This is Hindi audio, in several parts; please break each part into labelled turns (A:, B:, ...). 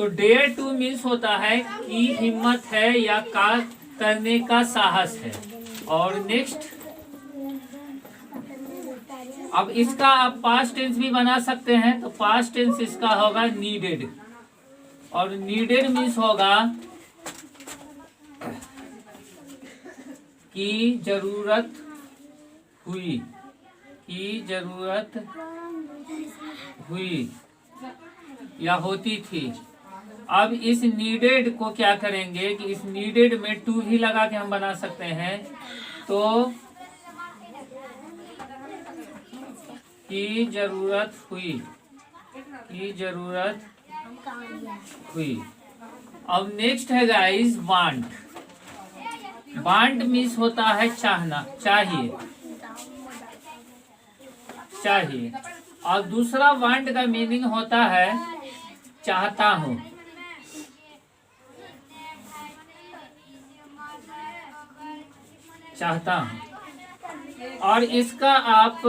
A: तो डेयर टू मीन्स होता है कि हिम्मत है या का करने का साहस है। और नेक्स्ट, अब इसका आप पास्ट टेंस भी बना सकते हैं, तो पास्ट टेंस इसका होगा नीडेड। और नीडेड मीन्स होगा कि जरूरत हुई, की जरूरत हुई या होती थी। अब इस नीडेड को क्या करेंगे कि इस नीडेड में टू भी लगा के हम बना सकते हैं। तो की जरूरत हुई, की जरूरत हुई। अब नेक्स्ट है गाइस वांट। वांट मीन्स होता है चाहना, चाहिए, चाहिए। और दूसरा वांट का मीनिंग होता है चाहता हूं। चाहता हूं। और इसका आप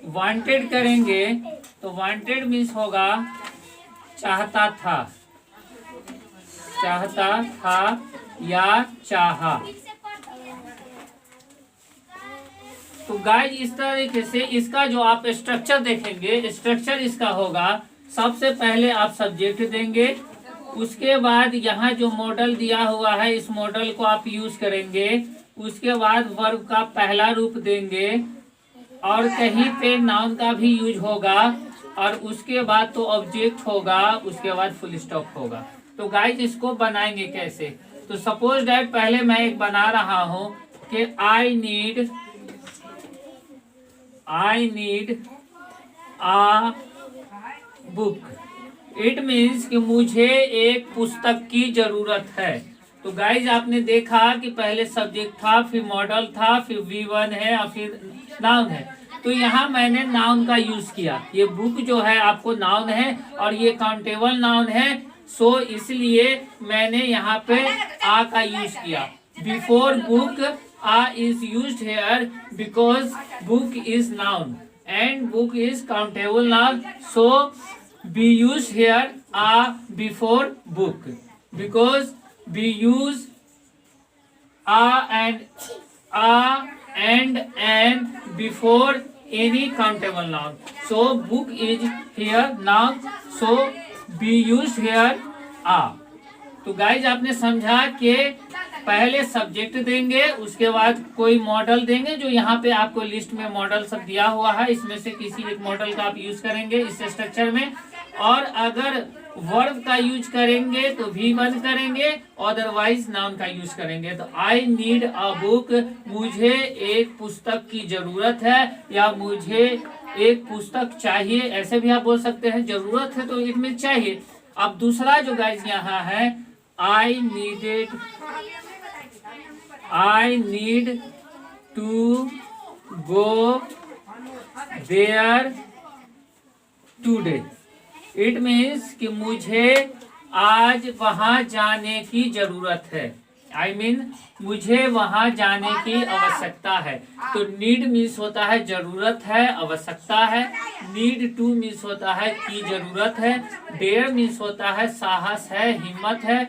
A: वांटेड करेंगे तो वांटेड मीन्स होगा चाहता था, चाहता था या चाहा। तो गाइस इस तरीके से इसका जो आप स्ट्रक्चर देखेंगे, स्ट्रक्चर इसका होगा, सबसे पहले आप सब्जेक्ट देंगे, उसके बाद यहाँ जो मॉडल दिया हुआ है इस मॉडल को आप यूज करेंगे, उसके बाद वर्ब का पहला रूप देंगे और कहीं पे नाउन का भी यूज होगा और उसके बाद तो ऑब्जेक्ट होगा, उसके बाद फुल स्टॉप होगा। तो गाइस इसको बनाएंगे कैसे? तो सपोज दैट पहले मैं एक बना रहा हूं कि I need a book. It means कि मुझे एक पुस्तक की जरूरत है। तो गाइज आपने देखा कि पहले सब्जेक्ट था, फिर मॉडल था, फिर V1 है और फिर नाउन है। तो यहाँ मैंने नाउन का यूज किया। ये बुक जो है आपको नाउन है और ये काउंटेबल नाउन है, सो इसलिए मैंने यहाँ पे आ का यूज किया। Before book a is used here because book is noun and book is countable noun, so we use here a before book because we use a and an before any countable noun. So book is here noun, so we use here a. तो गाइज आपने समझा कि पहले सब्जेक्ट देंगे, उसके बाद कोई मॉडल देंगे, जो यहाँ पे आपको लिस्ट में मॉडल सब दिया हुआ है, इसमें से किसी एक मॉडल का आप यूज करेंगे इस स्ट्रक्चर में। और अगर वर्ब का यूज करेंगे तो V1 करेंगे, अदरवाइज नाउन का यूज करेंगे। तो आई नीड अ बुक, मुझे एक पुस्तक की जरूरत है या मुझे एक पुस्तक चाहिए, ऐसे भी आप बोल सकते हैं। जरूरत है तो इट मीन चाहिए। अब दूसरा जो गाइज यहाँ है, I need to go there today. It means कि मुझे आज वहां जाने की जरूरत है। आई मीन मुझे वहां जाने की आवश्यकता है। तो नीड मीन्स होता है जरूरत है, आवश्यकता है। नीड टू मीन्स होता है की जरूरत है। डेयर मीन्स होता है साहस है, हिम्मत है।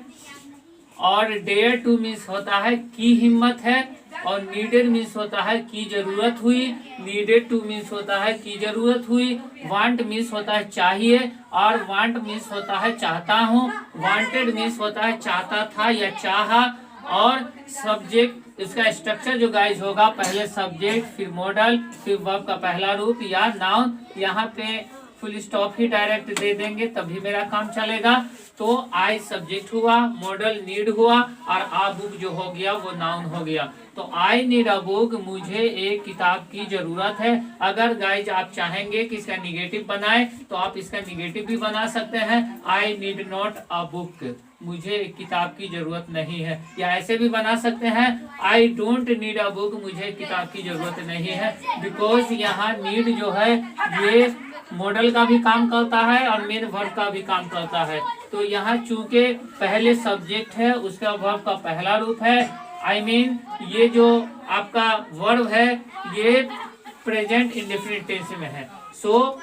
A: और डेयर टू मीन्स होता है की हिम्मत है। और नीडेड मीन्स होता है की जरूरत हुई। नीडेड टू मीन्स होता है की जरूरत हुई। वांट मीन्स होता है चाहिए और वांट मीन्स होता है चाहता हूँ। वांटेड मीन्स होता है चाहता था या चाहा। और सब्जेक्ट, इसका स्ट्रक्चर जो गाइज होगा, पहले सब्जेक्ट, फिर मॉडल, फिर वर्ब का पहला रूप या नाउन। यहाँ पे फुल स्टॉप ही डायरेक्ट दे देंगे तभी मेरा काम चलेगा। तो आई सब्जेक्ट हुआ, मॉडल नीड हुआ और आ बुक जो हो गया वो नाउन हो गया। तो आई नीड अ बुक, मुझे एक किताब की जरूरत है। अगर गाइज आप चाहेंगे कि इसका निगेटिव बनाए तो आप इसका निगेटिव भी बना सकते हैं, I need not a book, मुझे एक किताब की जरूरत नहीं है। या ऐसे भी बना सकते हैं, I don't need a book, मुझे किताब की जरूरत नहीं है। बिकॉज यहाँ नीड जो है ये मॉडल का भी काम करता है और मेन वर्ब का भी काम करता है। तो यहाँ चूंकि पहले सब्जेक्ट है, उसका वर्ब का पहला रूप है, आई मीन ये जो आपका वर्ब है ये प्रेजेंट इंडेफिनिट टेंस में है। सो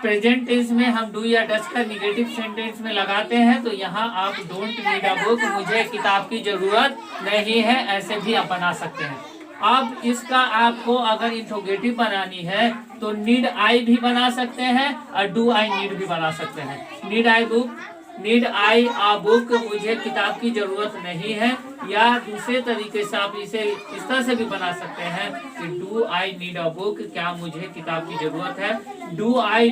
A: प्रेजेंट टेंस में हम डू या डज का निगेटिव सेंटेंस में लगाते हैं, तो यहाँ आप डोंट नीड अ बुक, मुझे किताब की जरूरत नहीं है, ऐसे भी आप बना सकते हैं। अब इसका आपको अगर इंट्रोगेटिव बनानी है तो नीड आई भी बना सकते हैं और डू आई नीड भी बना सकते हैं। नीड आई अ बुक, मुझे किताब की जरूरत नहीं है, या दूसरे तरीके से आप इसे इस तरह से भी बना सकते हैं कि do I need a book, क्या मुझे किताब की जरूरत है। डू आई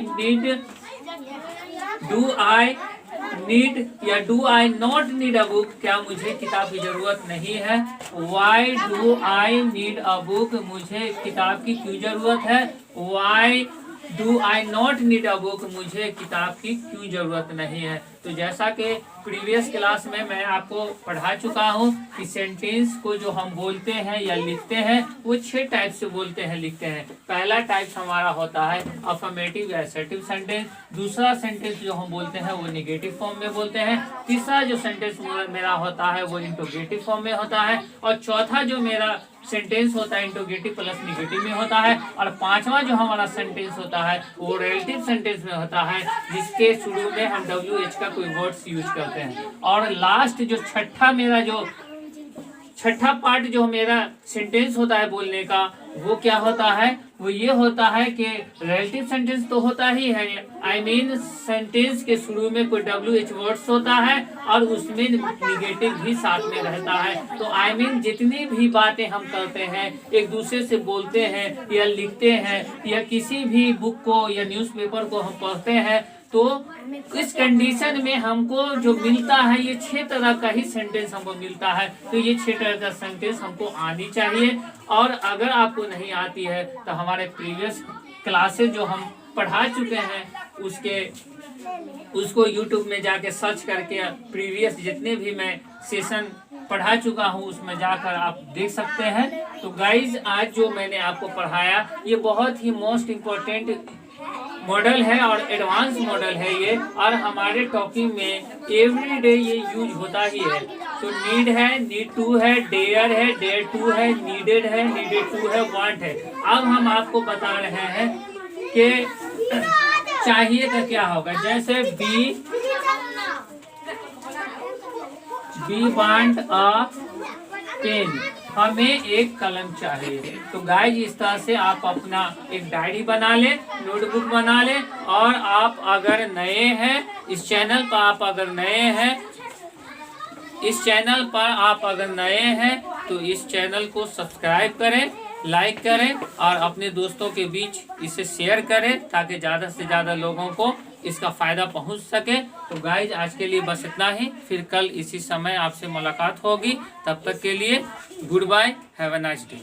A: नीड या do I not need a book, क्या मुझे किताब की जरूरत नहीं है। Why do I need a book, मुझे किताब की क्यों जरूरत है। Why do I not need a book, मुझे किताब की क्यों जरूरत नहीं है। तो जैसा कि प्रीवियस क्लास में मैं आपको पढ़ा चुका हूँ कि सेंटेंस को जो हम बोलते हैं या लिखते हैं वो 6 टाइप से बोलते हैं लिखते हैं। पहला टाइप हमारा होता है अफर्मेटिव या असर्टिव सेंटेंस। दूसरा सेंटेंस जो हम बोलते हैं वो निगेटिव फॉर्म में बोलते हैं। तीसरा जो सेंटेंस मेरा होता है वो इंट्रोगेटिव फॉर्म में होता है। और चौथा जो मेरा सेंटेंस होता है इंट्रोगेटिव प्लस निगेटिव में होता है। और पांचवा जो हमारा सेंटेंस होता है वो रिलेटिव सेंटेंस में होता है, जिसके शुरू में हम WH का कोई वर्ड्स यूज करते हैं। और लास्ट जो छठा पार्ट जो मेरा सेंटेंस होता है बोलने का, वो क्या होता है, वो ये होता है कि रिलेटिव सेंटेंस तो होता ही है, आई मीन सेंटेंस के शुरू में कोई WH वर्ड्स होता है और उसमें निगेटिव भी साथ में रहता है। तो आई मीन जितनी भी बातें हम करते हैं, एक दूसरे से बोलते हैं या लिखते हैं या किसी भी बुक को या न्यूज़पेपर को हम पढ़ते हैं, तो इस कंडीशन में हमको जो मिलता है ये 6 तरह का ही सेंटेंस हमको मिलता है। तो ये 6 तरह का सेंटेंस हमको आनी चाहिए। और अगर आपको नहीं आती है तो हमारे प्रीवियस क्लासेस जो हम पढ़ा चुके हैं उसको यूट्यूब में जाके सर्च करके प्रीवियस जितने भी मैं सेशन पढ़ा चुका हूँ उसमें जाकर आप देख सकते हैं। तो गाइज आज जो मैंने आपको पढ़ाया ये बहुत ही मोस्ट इम्पोर्टेंट मॉडल है और एडवांस मॉडल है ये, और हमारे टॉकिंग में एवरीडे ये यूज होता ही है। तो नीड है, नीड टू है, डेयर है, डेयर टू है, नीडेड है, नीडेड टू है, वांट है। अब हम आपको बता रहे हैं कि चाहिए का क्या होगा। जैसे बी वांट अ पेन, हमें एक कलम चाहिए। तो गाइज इस तरह से आप अपना एक डायरी बना ले, नोटबुक बना ले। और आप अगर नए हैं इस चैनल पर आप अगर नए हैं तो इस चैनल को सब्सक्राइब करें, लाइक करें और अपने दोस्तों के बीच इसे शेयर करें ताकि ज़्यादा से ज़्यादा लोगों को इसका फायदा पहुंच सके। तो गाइज आज के लिए बस इतना ही, फिर कल इसी समय आपसे मुलाकात होगी। तब तक के लिए goodbye, have a nice day.